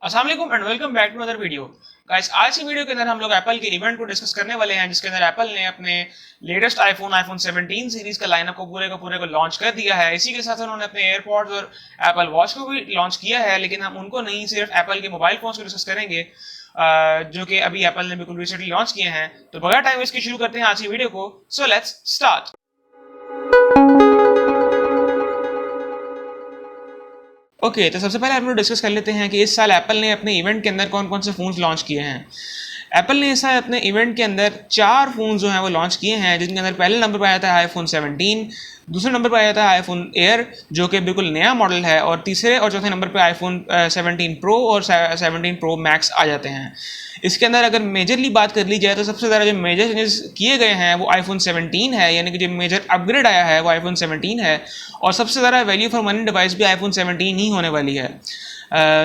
अस्सलाम वालेकुम and welcome back to other video. Guys, आज की वीडियो के अंदर हम लोग एप्पल के इवेंट को डिस्कस करने वाले हैं, जिसके अंदर एप्पल ने अपने लेटेस्ट आईफोन 17 सीरीज का लाइनअप को पूरे को लॉन्च कर दिया है। इसी के साथ उन्होंने अपने एयरपॉड्स और एप्पल वॉच को भी लॉन्च किया है, लेकिन हम उनको नहीं, सिर्फ एप्पल के मोबाइल फोन्स को डिस्कस करेंगे जो कि अभी एप्पल ने बिल्कुल रिसेंटली लॉन्च किए हैं। तो बगैर टाइम वेस्ट के शुरू करते हैं आज की वीडियो को। So let's start. ओके, तो सबसे पहले हम लोग डिस्कस कर लेते हैं कि इस साल एप्पल ने अपने इवेंट के अंदर कौन कौन से फ़ोन्स लॉन्च किए हैं। एप्पल ने इस साल अपने इवेंट के अंदर 4 फ़ोन जो हैं वो लॉन्च किए हैं, जिनके अंदर पहले नंबर पर आया था आईफोन 17, दूसरे नंबर पर आया था आईफोन एयर जो कि बिल्कुल नया मॉडल है, और तीसरे और चौथे नंबर पर आईफोन 17 प्रो और 17 प्रो मैक्स आ जाते हैं। इसके अंदर अगर मेजरली बात कर ली जाए तो सबसे ज़्यादा जो मेजर चेंजेस किए गए हैं वो आईफोन 17 है, यानी कि जो मेजर अपग्रेड आया है वो आईफोन 17 है, और सबसे ज़्यादा वैल्यू फॉर मनी डिवाइस भी आईफोन 17 ही होने वाली है।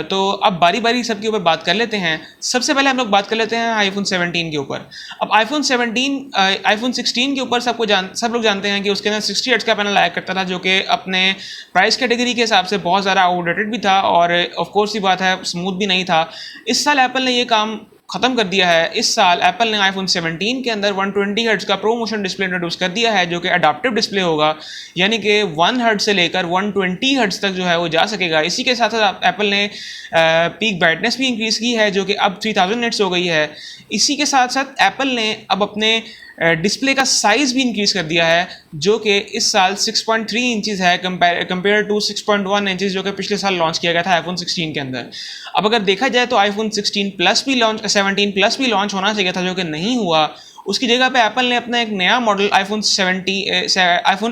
तो अब बारी बारी सबके ऊपर बात कर लेते हैं। सबसे पहले हम लोग बात कर लेते हैं आईफोन 17 के ऊपर। अब आईफोन 16 के ऊपर सब लोग जानते हैं कि उसके अंदर 60 हर्ट्ज का पैनल आया करता था, जो कि अपने प्राइस कैटेगरी के हिसाब से बहुत ज़्यादा आउटडेटेड भी था और ऑफ कोर्स की बात है स्मूथ भी नहीं था। इस साल एप्पल ने ये काम ख़त्म कर दिया है। इस साल एप्पल ने आईफोन 17 के अंदर 120 हर्ट्ज का प्रो मोशन डिस्प्ले इंट्रोड्यूस कर दिया है, जो कि अडाप्टिव डिस्प्ले होगा, यानी कि 1 हर्ट्ज से लेकर 120 हर्ट्ज तक जो है वो जा सकेगा। इसी के साथ साथ एप्पल ने पीक ब्राइटनेस भी इंक्रीज़ की है, जो कि अब 3000 निट्स हो गई है। इसी के साथ साथ एप्पल ने अब अपने डिस्प्ले का साइज़ भी इंक्रीज़ कर दिया है, जो कि इस साल 6.3 इंचज़ है कंपेयर टू 6.1 इंचज़ जो कि पिछले साल लॉन्च किया गया था आईफोन 16 के अंदर। अब अगर देखा जाए तो आईफोन 17 प्लस भी लॉन्च होना चाहिए था, जो कि नहीं हुआ। उसकी जगह पे एप्पल ने अपना एक नया मॉडल आईफोन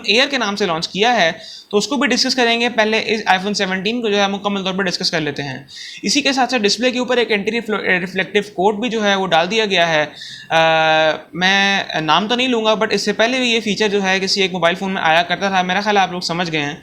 एयर के नाम से लॉन्च किया है, तो उसको भी डिस्कस करेंगे। पहले इस आईफोन 17 को जो है मुकम्मल तौर पर डिस्कस कर लेते हैं। इसी के साथ साथ डिस्प्ले के ऊपर एक एंटी रिफ्लेक्टिव कोट भी जो है वो डाल दिया गया है। मैं नाम तो नहीं लूँगा, बट इससे पहले भी ये फीचर जो है किसी एक मोबाइल फ़ोन में आया करता था, मेरा ख्याल आप लोग समझ गए हैं।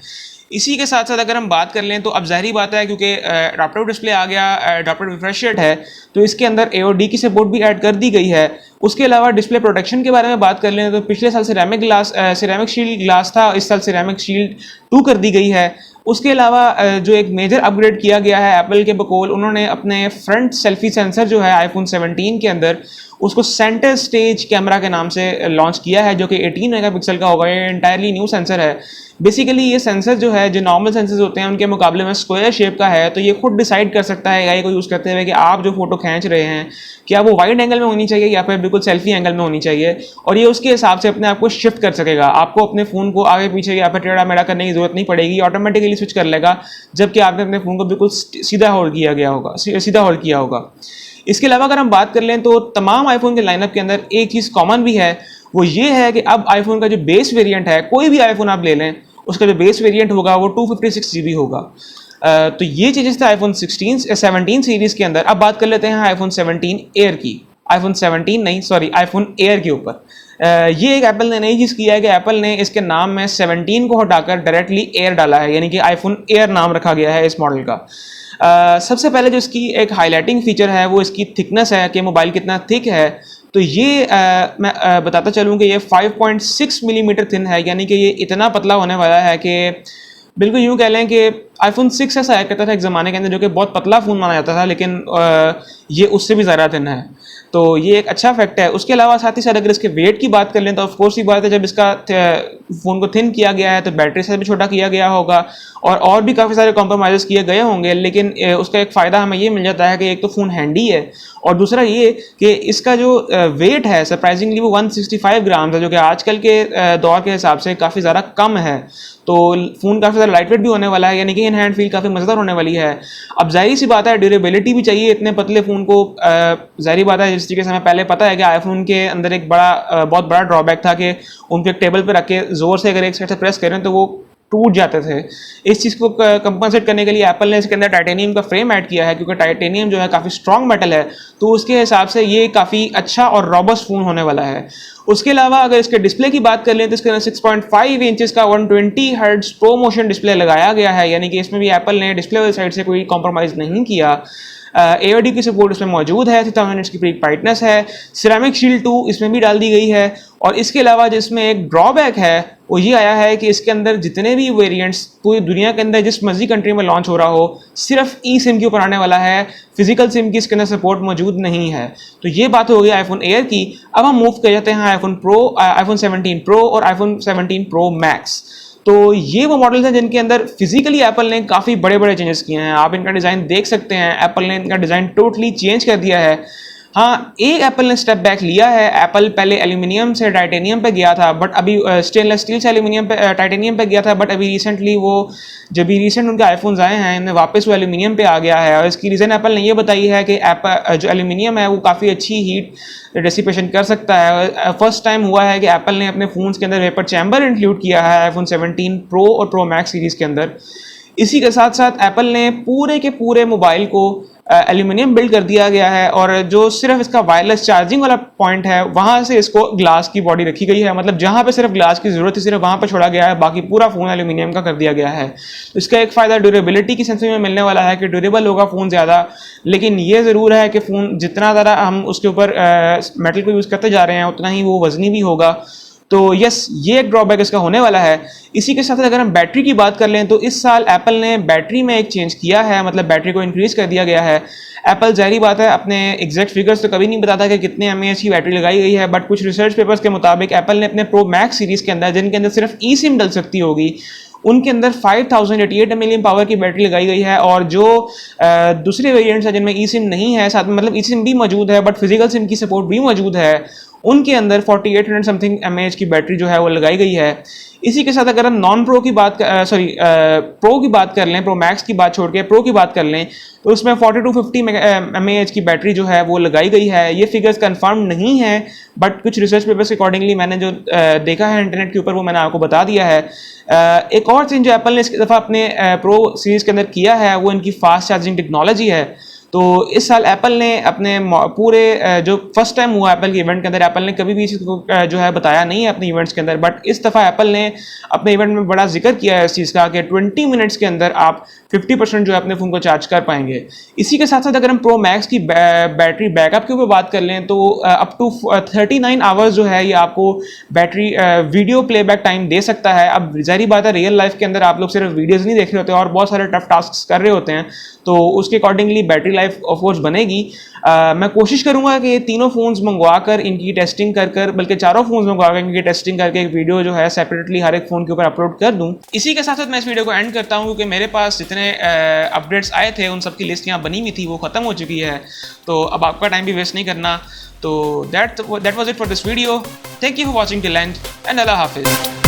इसी के साथ साथ अगर हम बात कर लें तो अब ज़ाहिर बात है, क्योंकि अडॉप्टिव डिस्प्ले आ गया, अडॉप्टिव रिफ्रेश रेट है, तो इसके अंदर AOD की सपोर्ट भी ऐड कर दी गई है। उसके अलावा डिस्प्ले प्रोटेक्शन के बारे में बात कर लें तो पिछले साल सिरेमिक शील्ड ग्लास था, इस साल सिरेमिक शील्ड 2 कर दी गई है। उसके अलावा जो एक मेजर अपग्रेड किया गया है एप्पल के बकौल, उन्होंने अपने फ्रंट सेल्फी सेंसर जो है आईफोन 17 के अंदर उसको सेंटर स्टेज कैमरा के नाम से लॉन्च किया है, जो कि 18 मेगापिक्सल का होगा। ये इंटायरली न्यू सेंसर है। बेसिकली ये सेंसर जो है, जो नॉर्मल सेंसर्स होते हैं उनके मुकाबले में स्क्वायर शेप का है, तो ये खुद डिसाइड कर सकता है एआई को यूज़ करते हुए कि आप जो फोटो खींच रहे हैं क्या वो वाइड एंगल में होनी चाहिए या फिर बिल्कुल सेल्फी एंगल में होनी चाहिए, और ये उसके हिसाब से अपने आप को शिफ्ट कर सकेगा। आपको अपने फ़ोन को आगे पीछे या फिर टेढ़ा मेढ़ा करने की जरूरत नहीं पड़ेगी, ऑटोमेटिकली स्विच कर लेगा, जबकि आपने अपने फ़ोन को बिल्कुल सीधा होल्ड किया होगा। इसके अलावा अगर हम बात कर लें तो तमाम आईफोन के लाइनअप के अंदर एक चीज़ कॉमन भी है, वो ये है कि अब आईफोन का जो बेस वेरिएंट है, कोई भी आईफोन आप ले लें, उसका जो बेस वेरिएंट होगा वो 256 GB होगा। तो ये चीज़ें थे आईफोन 17 सीरीज़ के अंदर। अब बात कर लेते हैं आईफोन 17 एयर की। आईफोन एयर के ऊपर ये एक एप्पल ने नई चीज़ किया है कि एप्पल ने इसके नाम में 17 को हटाकर डायरेक्टली एयर डाला है, यानी कि आईफोन एयर नाम रखा गया है इस मॉडल का। सबसे पहले जो इसकी एक हाईलाइटिंग फीचर है वो इसकी थिकनेस है कि मोबाइल कितना थिक है। तो ये मैं बताता चलूँ कि ये 5.6 मिलीमीटर थिन है, यानी कि ये इतना पतला होने वाला है कि बिल्कुल यूँ कह लें कि आईफोन 6 ऐसा आया करता था एक ज़माने के अंदर, जो कि बहुत पतला फ़ोन माना जाता था, लेकिन ये उससे भी ज़्यादा थिन है। तो ये एक अच्छा फैक्ट है। उसके अलावा साथ ही साथ अगर इसके वेट की बात कर लें तो ऑफकोर्स की बात है, जब इसका फ़ोन को थिन किया गया है तो बैटरी से भी छोटा किया गया होगा और भी काफ़ी सारे कॉम्प्रोमाइज़ किए गए होंगे, लेकिन उसका एक फ़ायदा हमें ये मिल जाता है कि एक तो फ़ोन हैंडी है, और दूसरा ये कि इसका जो वेट है सरप्राइजिंगली वो 165 ग्राम है, जो कि आजकल के दौर के हिसाब से काफ़ी ज़्यादा कम है। तो फ़ोन काफ़ी ज़्यादा लाइट वेट भी होने वाला है, यानी कि इन हैंड फील काफ़ी मज़ेदार होने वाली है। अब जाहिर सी बात है ड्यूरेबिलिटी भी चाहिए इतने पतले फ़ोन को। जाहिर बात है, जिस तरीके से हमें पहले पता है कि आईफोन के अंदर एक बहुत बड़ा ड्रॉबैक था कि उनको एक टेबल पर रख के ज़ोर से अगर एक साइड से प्रेस करें तो वो टूट जाते थे। इस चीज़ को कंपनसेट करने के लिए एप्पल ने इसके अंदर टाइटेनियम का फ्रेम ऐड किया है, क्योंकि टाइटेनियम जो है काफ़ी स्ट्रॉन्ग मेटल है, तो उसके हिसाब से ये काफ़ी अच्छा और रॉबस्ट फ़ोन होने वाला है। उसके अलावा अगर इसके डिस्प्ले की बात कर लें तो इसके अंदर 6.5 इंचज़ का 120 हर्ट्ज प्रो मोशन डिस्प्ले लगाया गया है, यानी कि इसमें भी एप्पल ने डिस्प्ले वाली साइड से कोई कॉम्प्रोमाइज़ नहीं किया। AOD की सपोर्ट इसमें मौजूद है, 3000 निट्स की पीक ब्राइटनेस है, सिरेमिक शील्ड 2 इसमें भी डाल दी गई है। और इसके अलावा जिसमें एक ड्रॉबैक है वो ये आया है कि इसके अंदर जितने भी वेरिएंट्स पूरी दुनिया के अंदर जिस मर्जी कंट्री में लॉन्च हो रहा हो, सिर्फ ई सिम के ऊपर आने वाला है, फिजिकल सिम की इसके अंदर सपोर्ट मौजूद नहीं है। तो ये बात हो गई आईफोन एयर की। अब हम मूव कर जाते हैं आईफोन प्रो, आईफोन 17 प्रो और आईफोन 17 प्रो मैक्स। तो ये वो मॉडल्स हैं जिनके अंदर फिजिकली एप्पल ने काफ़ी बड़े बड़े चेंजेस किए हैं। आप इनका डिज़ाइन देख सकते हैं, एप्पल ने इनका डिज़ाइन टोटली चेंज कर दिया है। हाँ, एक एप्पल ने स्टेप बैक लिया है। एप्पल पहले एल्यूमिनियम से टाइटेनियम पे गया था, बट अभी स्टेनलेस स्टील से एल्यूमिनियम पे टाइटेनियम पे गया था, बट अभी रिसेंटली वो जब भी रिसेंट उनके आईफोन्स आए हैं, इनमें वापस वो एल्यूमिनियम पे आ गया है। और इसकी रीज़न एप्पल ने ये बताई है कि एप्पल जो एल्यूमिनियम है वो काफ़ी अच्छी हीट डिसिपेशन कर सकता है। फर्स्ट टाइम हुआ है कि एप्पल ने अपने फ़ोन्स के अंदर वेपर चैम्बर इंक्लूड किया है आईफोन 17 प्रो और प्रो मैक्स सीरीज़ के अंदर। इसी के साथ साथ एप्पल ने पूरे के पूरे मोबाइल को एल्यूमिनियम बिल्ड कर दिया गया है, और जो सिर्फ इसका वायरलेस चार्जिंग वाला पॉइंट है वहाँ से इसको ग्लास की बॉडी रखी गई है। मतलब जहाँ पे सिर्फ ग्लास की ज़रूरत है सिर्फ वहाँ पे छोड़ा गया है, बाकी पूरा फ़ोन एल्यूमिनियम का कर दिया गया है। तो इसका एक फ़ायदा ड्यूरेबिलिटी की सेंस में मिलने वाला है कि ड्यूरेबल होगा फ़ोन ज़्यादा, लेकिन ये ज़रूर है कि फ़ोन जितना ज़्यादा हम उसके ऊपर मेटल को यूज़ करते जा रहे हैं उतना ही वो वज़नी भी होगा। तो यस, ये एक ड्रॉबैक इसका होने वाला है। इसी के साथ अगर हम बैटरी की बात कर लें तो इस साल एप्पल ने बैटरी में एक चेंज किया है, मतलब बैटरी को इंक्रीज़ कर दिया गया है। एप्पल ज़ाहिर बात है अपने एग्जैक्ट फिगर्स तो कभी नहीं बताता कि कितने एमएएच की बैटरी लगाई गई है, बट कुछ रिसर्च पेपर्स के मुताबिक एप्पल ने अपने प्रो मैक्स सीरीज़ के अंदर, जिनके अंदर सिर्फ ई सिम डल सकती होगी, उनके अंदर 5088 mAh पावर की बैटरी लगाई गई है। और जो दूसरे वेरिएंट्स हैं जिनमें ई सिम नहीं है, साथ में मतलब ई सिम भी मौजूद है बट फिजिकल सिम की सपोर्ट भी मौजूद है, उनके अंदर 4800 समथिंग mAh की बैटरी जो है वो लगाई गई है। इसी के साथ अगर हम नॉन प्रो की बात प्रो की बात कर लें, प्रो मैक्स की बात छोड़ के प्रो की बात कर लें, तो उसमें 4250 mAh की बैटरी जो है वो लगाई गई है। ये फिगर्स कंफर्म नहीं है, बट कुछ रिसर्च पेपर्स अकॉर्डिंगली मैंने जो देखा है इंटरनेट के ऊपर वो मैंने आपको बता दिया है। एक और चीज़ जो एप्पल ने इस दफ़ा अपने प्रो सीरीज़ के अंदर किया है वो इनकी फास्ट चार्जिंग टेक्नोलॉजी है। तो इस साल एप्पल ने अपने पूरे जो फर्स्ट टाइम हुआ एप्पल के इवेंट के अंदर, एप्पल ने कभी भी इस चीज़ को जो है बताया नहीं है अपने इवेंट्स के अंदर, बट इस दफ़ा एप्पल ने अपने इवेंट में बड़ा जिक्र किया है इस चीज़ का कि 20 मिनट्स के अंदर आप 50% जो है अपने फ़ोन को चार्ज कर पाएंगे। इसी के साथ साथ अगर हम प्रो मैक्स की बैटरी बैकअप के ऊपर बात कर लें तो अप टू 39 आवर्स जो है ये आपको बैटरी वीडियो प्लेबैक टाइम दे सकता है। अब ज़ाहिर बात है रियल लाइफ के अंदर आप लोग सिर्फ वीडियोज़ नहीं देख रहे होते और बहुत सारे टफ टास्क कर रहे होते हैं, तो उसके accordingly battery life of course बनेगी। मैं कोशिश करूंगा कि ये तीनों फ़ोन्स मंगवा कर इनकी टेस्टिंग कर बल्कि चारों फ़ोन्स मंगवा कर इनकी टेस्टिंग करके एक वीडियो जो है सेपरेटली हर एक फ़ोन के ऊपर अपलोड कर दूं। इसी के साथ साथ मैं इस वीडियो को एंड करता हूं क्योंकि मेरे पास जितने अपडेट्स आए थे उन सब की लिस्ट यहाँ बनी हुई थी, वो ख़त्म हो चुकी है, तो अब आपका टाइम भी वेस्ट नहीं करना। तो that was it for this video. Thank you for watching till end अल्लाह हाफिज़।